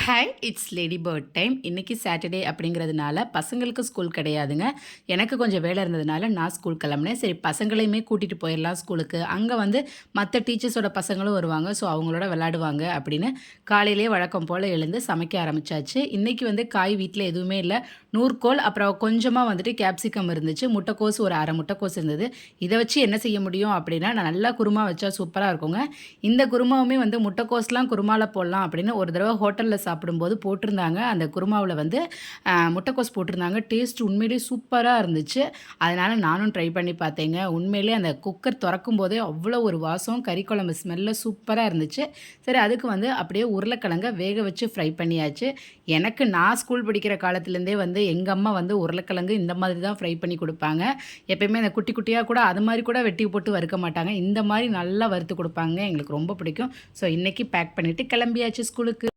Hi it's lady bird time. இன்றைக்கி Saturday அப்படிங்கிறதுனால பசங்களுக்கு ஸ்கூல் கிடையாதுங்க. எனக்கு கொஞ்சம் வேலை இருந்ததுனால நான் ஸ்கூல் கிளம்புனேன். சரி பசங்களையுமே கூட்டிகிட்டு போயிடலாம் ஸ்கூலுக்கு. அங்கே வந்து மற்ற டீச்சர்ஸோட பசங்களும் வருவாங்க. ஸோ அவங்களோட விளையாடுவாங்க அப்படின்னு காலையிலேயே வழக்கம் போல் எழுந்து சமைக்க ஆரம்பித்தாச்சு. இன்றைக்கி வந்து காய் வீட்டில் எதுவுமே இல்லை. நூற்கோல் அப்புறம் கொஞ்சமாக வந்துட்டு கேப்சிகம் இருந்துச்சு. முட்டைக்கோஸ் ஒரு அரை முட்டைக்கோஸ் இருந்தது. இதை வச்சு என்ன செய்ய முடியும் அப்படின்னா, நான் நல்லா குருமா வச்சா சூப்பராக இருக்குங்க. இந்த குருமாவுமே வந்து முட்டைக்கோஸ்லாம் குருமாவில் போடலாம் அப்படின்னு ஒரு தடவை ஹோட்டலில் சாப்பிடும்போது போட்டிருந்தாங்க. அந்த குருமாவில் வந்து முட்டைக்கோஸ் போட்டிருந்தாங்க. டேஸ்ட் உண்மையிலேயே சூப்பராக இருந்துச்சு. அதனால் நானும் ட்ரை பண்ணி பார்த்தேங்க. உண்மையிலேயே அந்த குக்கர் திறக்கும் போதே அவ்வளோ ஒரு வாசம், கறி குழம்பு ஸ்மெல்ல சூப்பராக இருந்துச்சு. சரி அதுக்கு வந்து அப்படியே உருளைக்கிழங்க வேக வச்சு ஃப்ரை பண்ணியாச்சு. எனக்கு நான் ஸ்கூல் படிக்கிற காலத்துலேருந்தே வந்து எங்கள் அம்மா வந்து உருளைக்கிழங்கு இந்த மாதிரி தான் ஃப்ரை பண்ணி கொடுப்பாங்க. எப்பயுமே அந்த குட்டி குட்டியாக கூட அது மாதிரி கூட வெட்டி போட்டு வறுக்க மாட்டாங்க. இந்த மாதிரி நல்லா வறுத்து கொடுப்பாங்க. எங்களுக்கு ரொம்ப பிடிக்கும். ஸோ இன்றைக்கி பேக் பண்ணிவிட்டு கிளம்பியாச்சு ஸ்கூலுக்கு.